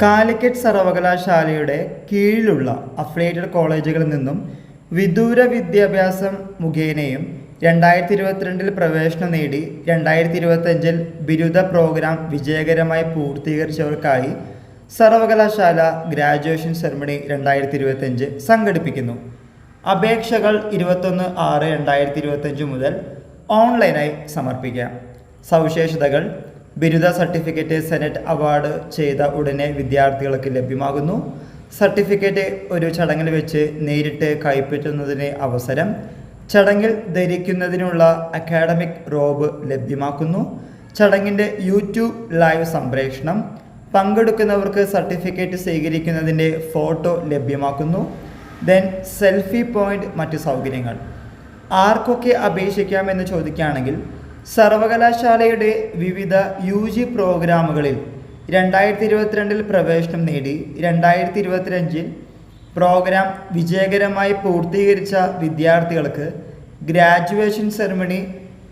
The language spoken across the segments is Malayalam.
കാലിക്കറ്റ് സർവകലാശാലയുടെ കീഴിലുള്ള അഫിലിയേറ്റഡ് കോളേജുകളിൽ നിന്നും വിദൂര വിദ്യാഭ്യാസം മുഖേനയും 2022 പ്രവേശനം നേടി 2025 ബിരുദ പ്രോഗ്രാം വിജയകരമായി പൂർത്തീകരിച്ചവർക്കായി സർവകലാശാല ഗ്രാജുവേഷൻ സെറമണി 2025 സംഘടിപ്പിക്കുന്നു. അപേക്ഷകൾ 21/6/2025 മുതൽ ഓൺലൈനായി സമർപ്പിക്കാം. സവിശേഷതകൾ: ബിരുദ സർട്ടിഫിക്കറ്റ് സെനറ്റ് അവാർഡ് ചെയ്ത ഉടനെ വിദ്യാർത്ഥികൾക്ക് ലഭ്യമാകുന്നു. സർട്ടിഫിക്കറ്റ് ഒരു ചടങ്ങിൽ വെച്ച് നേരിട്ട് കൈപ്പറ്റുന്നതിന് അവസരം. ചടങ്ങിൽ ധരിക്കുന്നതിനുള്ള അക്കാഡമിക് റോബ് ലഭ്യമാക്കുന്നു. ചടങ്ങിൻ്റെ യൂട്യൂബ് ലൈവ് സംപ്രേഷണം. പങ്കെടുക്കുന്നവർക്ക് സർട്ടിഫിക്കറ്റ് സ്വീകരിക്കുന്നതിൻ്റെ ഫോട്ടോ ലഭ്യമാക്കുന്നു. Selfie point. മറ്റ് സൗകര്യങ്ങൾ. ആർക്കൊക്കെ അപേക്ഷിക്കാമെന്ന് ചോദിക്കുകയാണെങ്കിൽ, സർവകലാശാലയുടെ വിവിധ UG പ്രോഗ്രാമുകളിൽ 2022 പ്രവേശനം നേടി 2025 പ്രോഗ്രാം വിജയകരമായി പൂർത്തീകരിച്ച വിദ്യാർത്ഥികൾക്ക് ഗ്രാജുവേഷൻ സെറമണി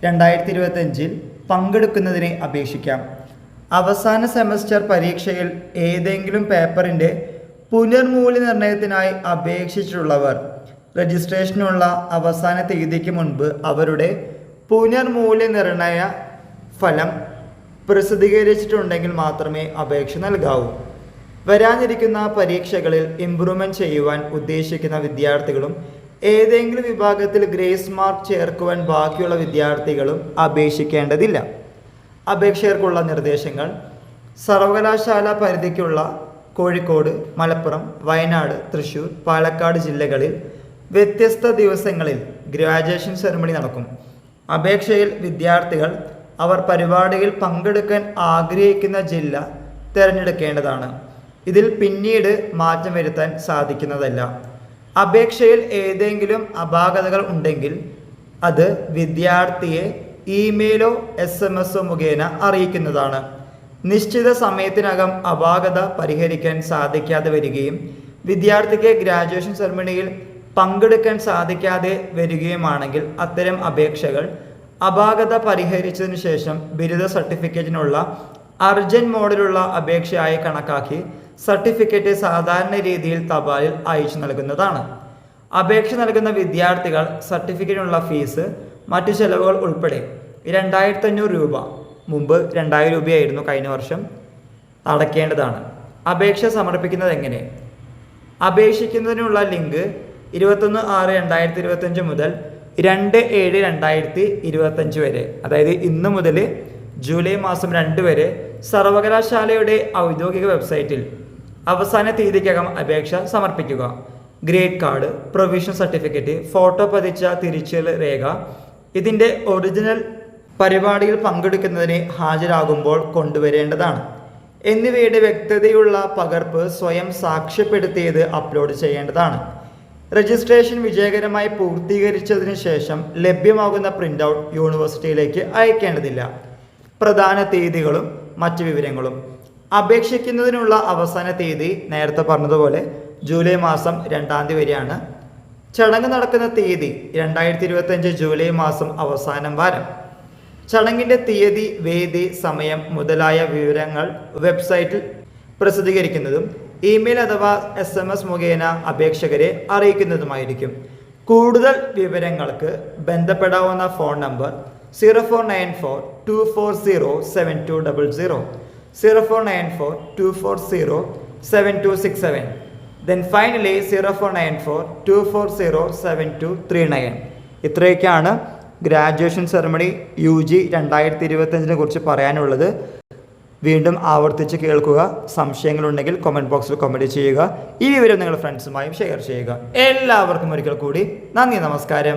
2025 പങ്കെടുക്കുന്നതിന് അപേക്ഷിക്കാം. അവസാന സെമസ്റ്റർ പരീക്ഷയിൽ ഏതെങ്കിലും പേപ്പറിൻ്റെ പുനർമൂല്യനിർണ്ണയത്തിനായി അപേക്ഷിച്ചിട്ടുള്ളവർ രജിസ്ട്രേഷനുള്ള അവസാന തീയതിക്ക് മുൻപ് അവരുടെ പുനർമൂല്യനിർണ്ണയ ഫലം പ്രസിദ്ധീകരിച്ചിട്ടുണ്ടെങ്കിൽ മാത്രമേ അപേക്ഷ നൽകാവൂ. വരാനിരിക്കുന്ന പരീക്ഷകളിൽ ഇംപ്രൂവ്മെൻറ്റ് ചെയ്യുവാൻ ഉദ്ദേശിക്കുന്ന വിദ്യാർത്ഥികളും ഏതെങ്കിലും വിഭാഗത്തിൽ ഗ്രേസ് മാർക്ക് ചേർക്കുവാൻ ബാക്കിയുള്ള വിദ്യാർത്ഥികളും അപേക്ഷിക്കേണ്ടതില്ല. അപേക്ഷകർക്കുള്ള നിർദ്ദേശങ്ങൾ: സർവകലാശാല പരിധിക്കുള്ള കോഴിക്കോട്, മലപ്പുറം, വയനാട്, തൃശ്ശൂർ, പാലക്കാട് ജില്ലകളിൽ വ്യത്യസ്ത ദിവസങ്ങളിൽ ഗ്രാജുവേഷൻ സെറമണി നടക്കും. അപേക്ഷയിൽ വിദ്യാർത്ഥികൾ അവർ പരിപാടിയിൽ പങ്കെടുക്കാൻ ആഗ്രഹിക്കുന്ന ജില്ല തിരഞ്ഞെടുക്കേണ്ടതാണ്. ഇതിൽ പിന്നീട് മാറ്റം വരുത്താൻ സാധിക്കുന്നതല്ല. അപേക്ഷയിൽ ഏതെങ്കിലും അപാകതകൾ ഉണ്ടെങ്കിൽ അത് വിദ്യാർത്ഥിയെ ഇമെയിലോ SMS മുഖേന അറിയിക്കുന്നതാണ്. നിശ്ചിത സമയത്തിനകം അപാകത പരിഹരിക്കാൻ സാധിക്കാതെ വരികയും വിദ്യാർത്ഥിക്ക് ഗ്രാജുവേഷൻ സെറമണിയിൽ പങ്കെടുക്കാൻ സാധിക്കാതെ വരികയുമാണെങ്കിൽ അത്തരം അപേക്ഷകൾ അപാകത പരിഹരിച്ചതിനു ശേഷം ബിരുദ സർട്ടിഫിക്കറ്റിനുള്ള അർജന്റ് മോഡിലുള്ള അപേക്ഷയായി കണക്കാക്കി സർട്ടിഫിക്കറ്റ് സാധാരണ രീതിയിൽ തപാലിൽ അയച്ചു നൽകുന്നതാണ്. അപേക്ഷ നൽകുന്ന വിദ്യാർത്ഥികൾ സർട്ടിഫിക്കറ്റിനുള്ള ഫീസ്, മറ്റു ചെലവുകൾ ഉൾപ്പെടെ 2500 രൂപ, മുമ്പ് 2000 രൂപയായിരുന്നു കഴിഞ്ഞ വർഷം, അടയ്ക്കേണ്ടതാണ്. അപേക്ഷ സമർപ്പിക്കുന്നത് എങ്ങനെ? അപേക്ഷിക്കുന്നതിനുള്ള ലിങ്ക് 21/6/2025 മുതൽ 2/7/2025 വരെ, അതായത് ഇന്ന് മുതൽ ജൂലൈ മാസം 2 വരെ സർവകലാശാലയുടെ ഔദ്യോഗിക വെബ്സൈറ്റിൽ അവസാന തീയതിക്കകം അപേക്ഷ സമർപ്പിക്കുക. Grade card, provisional certificate, photo പതിച്ച തിരിച്ചറിയൽ രേഖ, ഇതിൻ്റെ ഒറിജിനൽ പരിപാടിയിൽ പങ്കെടുക്കുന്നതിന് ഹാജരാകുമ്പോൾ കൊണ്ടുവരേണ്ടതാണ് എന്നിവയുടെ വ്യക്തതയുള്ള പകർപ്പ് സ്വയം സാക്ഷ്യപ്പെടുത്തിയത് അപ്ലോഡ് ചെയ്യേണ്ടതാണ്. രജിസ്ട്രേഷൻ വിജയകരമായി പൂർത്തീകരിച്ചതിന് ശേഷം ലഭ്യമാകുന്ന പ്രിൻ്റ് ഔട്ട് യൂണിവേഴ്സിറ്റിയിലേക്ക് അയക്കേണ്ടതില്ല. പ്രധാന തീയതികളും മറ്റ് വിവരങ്ങളും: അപേക്ഷിക്കുന്നതിനുള്ള അവസാന തീയതി നേരത്തെ പറഞ്ഞതുപോലെ ജൂലൈ മാസം 2 വരെയാണ്. ചടങ്ങ് നടക്കുന്ന തീയതി 2025 ജൂലൈ മാസം അവസാനം വാരം. ചടങ്ങിൻ്റെ തീയതി, വേദി, സമയം മുതലായ വിവരങ്ങൾ വെബ്സൈറ്റിൽ പ്രസിദ്ധീകരിക്കുന്നതും ഇമെയിൽ അഥവാ SMS മുഖേന അപേക്ഷകരെ അറിയിക്കുന്നതുമായിരിക്കും. കൂടുതൽ വിവരങ്ങൾക്ക് ബന്ധപ്പെടാവുന്ന ഫോൺ നമ്പർ 0494-240-7200, 0494-240-7267, finally 0494-240-7239. ഇത്രയൊക്കെയാണ് ഗ്രാജുവേഷൻ സെറമണി UG 2025 കുറിച്ച് പറയാനുള്ളത്. വീണ്ടും ആവർത്തിച്ച് കേൾക്കുക. സംശയങ്ങളുണ്ടെങ്കിൽ കമൻറ്റ് ബോക്സിൽ കമൻറ്റ് ചെയ്യുക. ഈ വിവരം നിങ്ങളുടെ ഫ്രണ്ട്സുമായും ഷെയർ ചെയ്യുക. എല്ലാവർക്കും ഒരിക്കൽ കൂടി നന്ദി, നമസ്കാരം.